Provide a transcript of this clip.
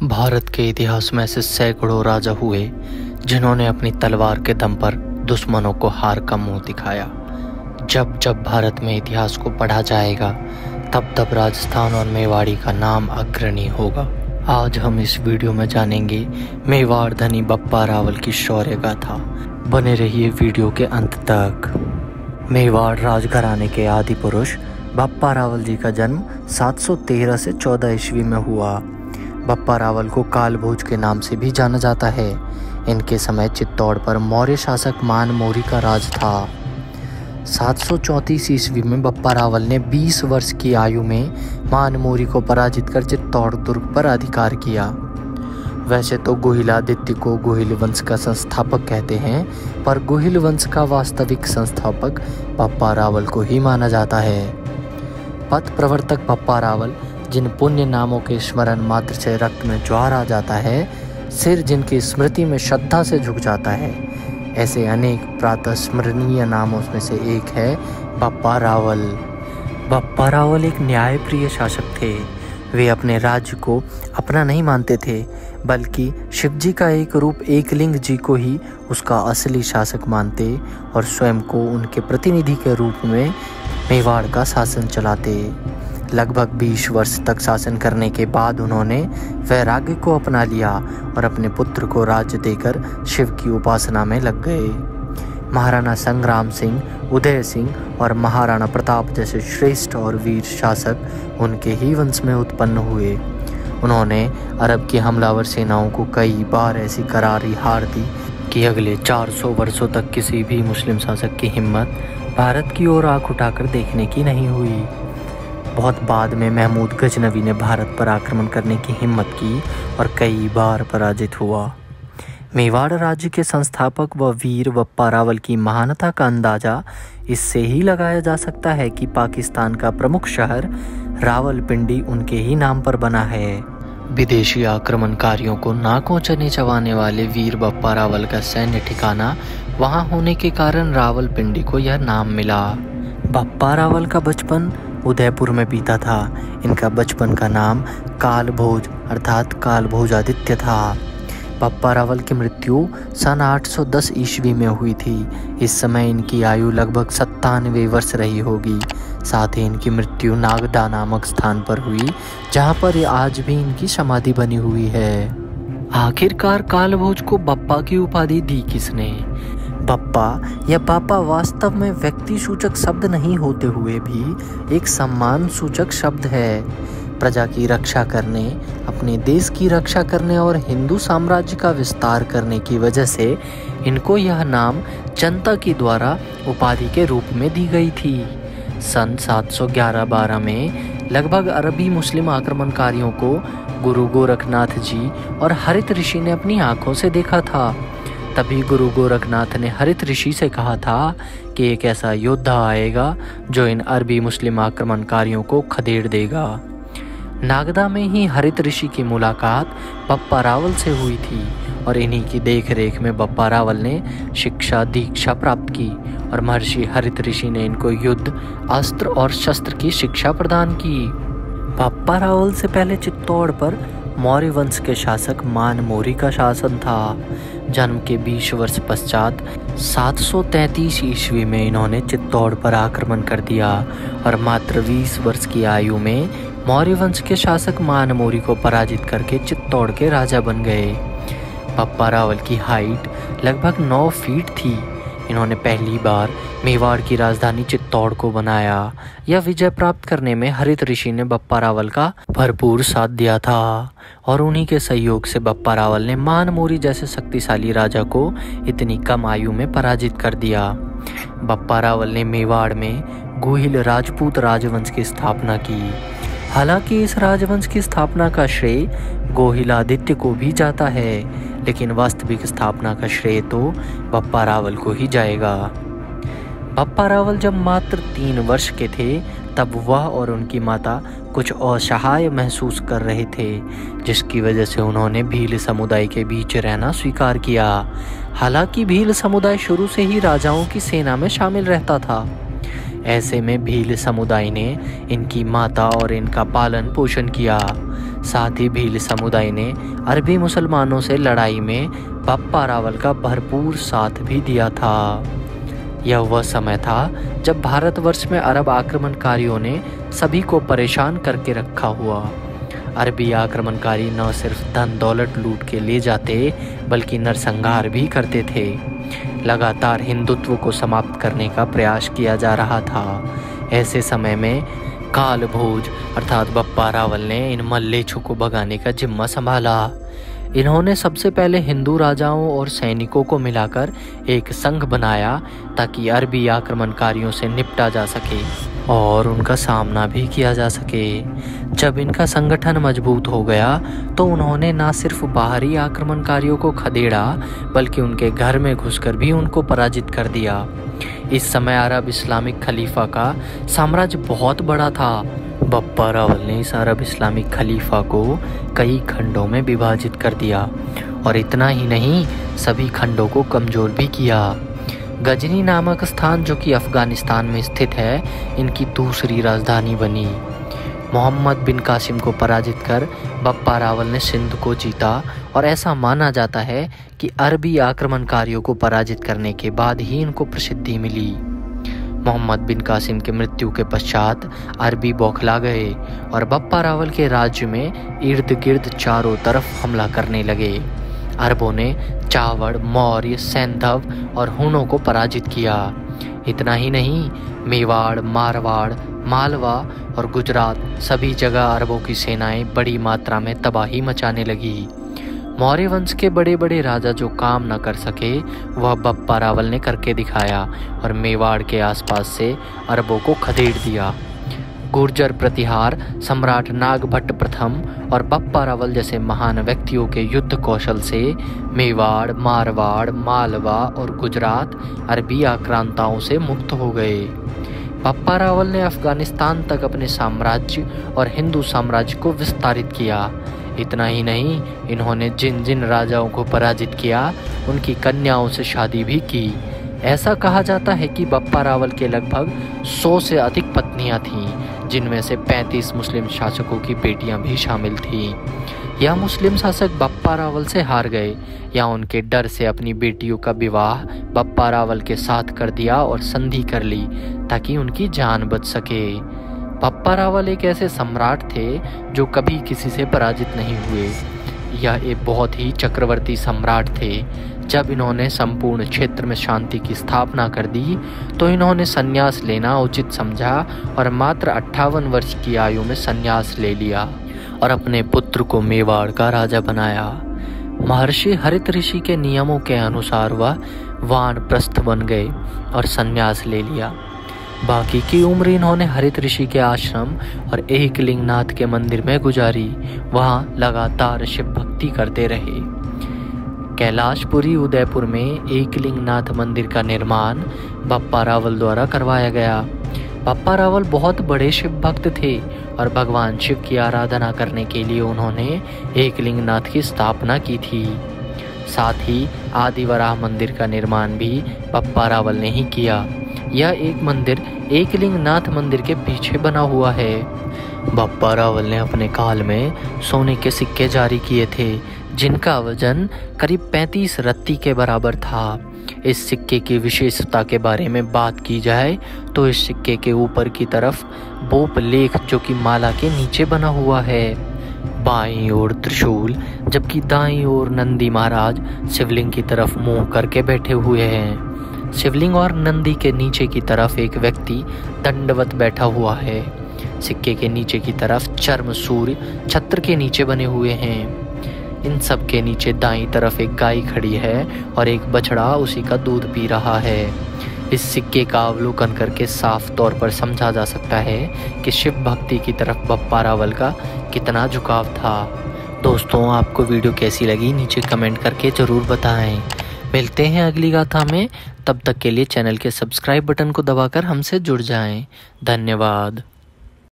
भारत के इतिहास में ऐसे सैकड़ों राजा हुए जिन्होंने अपनी तलवार के दम पर दुश्मनों को हार का मुंह दिखाया। जब जब भारत में इतिहास को पढ़ा जाएगा तब तब राजस्थान और मेवाड़ी का नाम अग्रणी होगा। आज हम इस वीडियो में जानेंगे मेवाड़ धनी बप्पा रावल की शौर्य गाथा। बने रहिए वीडियो के अंत तक। मेवाड़ राजघराने के आदि पुरुष बप्पा रावल जी का जन्म 713 से 14 ईस्वी में हुआ। बप्पा रावल को कालभोज के नाम से भी जाना जाता है। इनके समय चित्तौड़ पर मौर्य शासक मान मोरी का राज था। 734 ईस्वी में बप्पा रावल ने 20 वर्ष की आयु में मान मोरी को पराजित कर चित्तौड़ दुर्ग पर अधिकार किया। वैसे तो गोहिलादित्य को गोहिल वंश का संस्थापक कहते हैं, पर गोहिल वंश का वास्तविक संस्थापक बप्पा रावल को ही माना जाता है। पथ प्रवर्तक बप्पा रावल, जिन पुण्य नामों के स्मरण मात्र से रक्त में ज्वार आ जाता है, सिर जिनकी स्मृति में श्रद्धा से झुक जाता है, ऐसे अनेक प्रातः स्मरणीय नामों में से एक है बप्पा रावल। बप्पा रावल एक न्यायप्रिय शासक थे। वे अपने राज्य को अपना नहीं मानते थे, बल्कि शिवजी का एक रूप एकलिंग जी को ही उसका असली शासक मानते और स्वयं को उनके प्रतिनिधि के रूप में मेवाड़ का शासन चलाते। लगभग 20 वर्ष तक शासन करने के बाद उन्होंने वैराग्य को अपना लिया और अपने पुत्र को राज्य देकर शिव की उपासना में लग गए। महाराणा संग्राम सिंह, उदय सिंह और महाराणा प्रताप जैसे श्रेष्ठ और वीर शासक उनके ही वंश में उत्पन्न हुए। उन्होंने अरब की हमलावर सेनाओं को कई बार ऐसी करारी हार दी कि अगले 400 वर्षों तक किसी भी मुस्लिम शासक की हिम्मत भारत की ओर आंख उठाकर देखने की नहीं हुई। बहुत बाद में महमूद गजनवी ने भारत पर आक्रमण करने की हिम्मत की और कई बार पराजित हुआ। मेवाड़ राज्य के संस्थापक व वीर बप्पा रावल की महानता का अंदाजा इससे ही लगाया जा सकता है कि पाकिस्तान का प्रमुख शहर रावलपिंडी उनके ही नाम पर बना है। विदेशी आक्रमणकारियों को नाकों चने चबाने वाले वीर बप्पा रावल का सैन्य ठिकाना वहां होने के कारण रावलपिंडी को यह नाम मिला। बप्पा रावल का बचपन उदयपुर में बीता था। इनका बचपन का नाम कालभोज अर्थात कालभोजादित्य था। बप्पा रावल की मृत्यु सन 810 ईस्वी में हुई थी। इस समय इनकी आयु लगभग 97 वर्ष रही होगी। साथ ही इनकी मृत्यु नागदा नामक स्थान पर हुई, जहां पर आज भी इनकी समाधि बनी हुई है। आखिरकार कालभोज को बप्पा की उपाधि दी किसने? बप्पा या बापा वास्तव में व्यक्ति सूचक शब्द नहीं होते हुए भी एक सम्मान सूचक शब्द है। प्रजा की रक्षा करने, अपने देश की रक्षा करने और हिंदू साम्राज्य का विस्तार करने की वजह से इनको यह नाम जनता के द्वारा उपाधि के रूप में दी गई थी। सन 711-12 में लगभग अरबी मुस्लिम आक्रमणकारियों को गुरु गोरखनाथ जी और हरित ऋषि ने अपनी आंखों से देखा था। तभी गुरु गोरखनाथ ने हरित ऋषि से कहा था कि एक ऐसा योद्धा आएगा जो इन अरबी मुस्लिम आक्रमणकारियों को खदेड़ देगा। नागदा में ही हरित ऋषि की मुलाकात बप्पा रावल से हुई थी और इन्हीं की देखरेख में बप्पा रावल ने शिक्षा दीक्षा प्राप्त की और महर्षि हरित ऋषि ने इनको युद्ध, अस्त्र और शस्त्र की शिक्षा प्रदान की। बप्पा रावल से पहले चित्तौड़ पर मौर्य वंश के शासक मान मोरी का शासन था। जन्म के 20 वर्ष पश्चात 733 ईस्वी में इन्होंने चित्तौड़ पर आक्रमण कर दिया और मात्र 20 वर्ष की आयु में मौर्य वंश के शासक मान मोरी को पराजित करके चित्तौड़ के राजा बन गए। बप्पा रावल की हाइट लगभग 9 फीट थी। इन्होंने पहली बार मेवाड़ की राजधानी चित्तौड़ को बनाया। यह विजय प्राप्त करने में हरित ऋषि ने बप्पा रावल का भरपूर साथ दिया था और उन्हीं के सहयोग से बप्पा रावल ने मान मोरी जैसे शक्तिशाली राजा को इतनी कम आयु में पराजित कर दिया। बप्पा रावल ने मेवाड़ में गोहिल राजपूत राजवंश की स्थापना की। हालांकि इस राजवंश की स्थापना का श्रेय गोहिलादित्य को भी जाता है, लेकिन वास्तविक स्थापना का श्रेय तो बप्पा रावल को ही जाएगा। बप्पा रावल जब मात्र 3 वर्ष के थे तब वह और उनकी माता कुछ असहाय महसूस कर रहे थे, जिसकी वजह से उन्होंने भील समुदाय के बीच रहना स्वीकार किया। हालांकि भील समुदाय शुरू से ही राजाओं की सेना में शामिल रहता था। ऐसे में भील समुदाय ने इनकी माता और इनका पालन पोषण किया। साथ ही भील समुदाय ने अरबी मुसलमानों से लड़ाई में बप्पा रावल का भरपूर साथ भी दिया था। यह वह समय था जब भारतवर्ष में अरब आक्रमणकारियों ने सभी को परेशान करके रखा हुआ। अरबी आक्रमणकारी न सिर्फ धन दौलत लूट के ले जाते बल्कि नरसंहार भी करते थे। लगातार हिंदुत्व को समाप्त करने का प्रयास किया जा रहा था। ऐसे समय में काल भोज अर्थात बप्पा रावल ने इन मल्लेच्छों को भगाने का जिम्मा संभाला। इन्होंने सबसे पहले हिंदू राजाओं और सैनिकों को मिलाकर एक संघ बनाया ताकि अरबी आक्रमणकारियों से निपटा जा सके और उनका सामना भी किया जा सके। जब इनका संगठन मजबूत हो गया तो उन्होंने न सिर्फ बाहरी आक्रमणकारियों को खदेड़ा बल्कि उनके घर में घुसकर भी उनको पराजित कर दिया। इस समय अरब इस्लामिक खलीफा का साम्राज्य बहुत बड़ा था। बप्पा रावल ने इस अरब इस्लामिक खलीफा को कई खंडों में विभाजित कर दिया और इतना ही नहीं सभी खंडों को कमजोर भी किया। गजनी नामक स्थान जो कि अफगानिस्तान में स्थित है इनकी दूसरी राजधानी बनी। मोहम्मद बिन कासिम को पराजित कर बप्पा रावल ने सिंध को जीता और ऐसा माना जाता है कि अरबी आक्रमणकारियों को पराजित करने के बाद ही इनको प्रसिद्धि मिली। मोहम्मद बिन कासिम के मृत्यु के पश्चात अरबी बौखला गए और बप्पा रावल के राज्य में इर्द गिर्द चारों तरफ हमला करने लगे। अरबों ने चावड़, मौर्य, सैंधव और हुनों को पराजित किया। इतना ही नहीं मेवाड़, मारवाड़, मालवा और गुजरात सभी जगह अरबों की सेनाएं बड़ी मात्रा में तबाही मचाने लगी। मौर्य वंश के बड़े बड़े राजा जो काम न कर सके वह बप्पा रावल ने करके दिखाया और मेवाड़ के आसपास से अरबों को खदेड़ दिया। गुर्जर प्रतिहार, सम्राट नागभट्ट प्रथम और बप्पा रावल जैसे महान व्यक्तियों के युद्ध कौशल से मेवाड़, मारवाड़, मालवा और गुजरात अरबी आक्रांताओं से मुक्त हो गए। बप्पा रावल ने अफगानिस्तान तक अपने साम्राज्य और हिंदू साम्राज्य को विस्तारित किया। इतना ही नहीं इन्होंने जिन जिन राजाओं को पराजित किया उनकी कन्याओं से शादी भी की। ऐसा कहा जाता है कि बप्पा रावल के लगभग 100 से अधिक पत्नियां थीं, जिनमें से 35 मुस्लिम शासकों की बेटियां भी शामिल थीं। या मुस्लिम शासक बप्पा रावल से हार गए या उनके डर से अपनी बेटियों का विवाह बप्पा रावल के साथ कर दिया और संधि कर ली ताकि उनकी जान बच सके। बप्पा रावल एक ऐसे सम्राट थे जो कभी किसी से पराजित नहीं हुए। यह एक बहुत ही चक्रवर्ती सम्राट थे। जब इन्होंने संपूर्ण क्षेत्र में शांति की स्थापना कर दी तो इन्होंने संन्यास लेना उचित समझा और मात्र 58 वर्ष की आयु में संन्यास ले लिया और अपने पुत्र को मेवाड़ का राजा बनाया। महर्षि हरित ऋषि के नियमों के अनुसार वह वानप्रस्थ बन गए और संन्यास ले लिया। बाकी की उम्र इन्होंने हरित ऋषि के आश्रम और एकलिंगनाथ के मंदिर में गुजारी। वहाँ लगातार शिव भक्ति करते रहे। कैलाशपुरी उदयपुर में एकलिंगनाथ मंदिर का निर्माण बप्पा रावल द्वारा करवाया गया। बप्पा रावल बहुत बड़े शिव भक्त थे और भगवान शिव की आराधना करने के लिए उन्होंने एकलिंगनाथ की स्थापना की थी। साथ ही आदिवराह मंदिर का निर्माण भी बप्पा रावल ने ही किया। यह एक मंदिर एकलिंगनाथ मंदिर के पीछे बना हुआ है। बप्पा रावल ने अपने काल में सोने के सिक्के जारी किए थे जिनका वजन करीब 35 रत्ती के बराबर था। इस सिक्के की विशेषता के बारे में बात की जाए तो इस सिक्के के ऊपर की तरफ बोप लेख जो कि माला के नीचे बना हुआ है। बाईं ओर त्रिशूल जबकि दाईं ओर नंदी महाराज शिवलिंग की तरफ मुंह करके बैठे हुए हैं। शिवलिंग और नंदी के नीचे की तरफ एक व्यक्ति दंडवत बैठा हुआ है। सिक्के के नीचे की तरफ चर्म सूर्य छत्र के नीचे बने हुए हैं। इन सब के नीचे दाईं तरफ एक गाय खड़ी है और एक बछड़ा उसी का दूध पी रहा है। इस सिक्के का अवलोकन करके साफ तौर पर समझा जा सकता है कि शिव भक्ति की तरफ बप्पा रावल का कितना झुकाव था। दोस्तों आपको वीडियो कैसी लगी नीचे कमेंट करके ज़रूर बताएं। मिलते हैं अगली गाथा में, तब तक के लिए चैनल के सब्सक्राइब बटन को दबाकर हमसे जुड़ जाएं। धन्यवाद।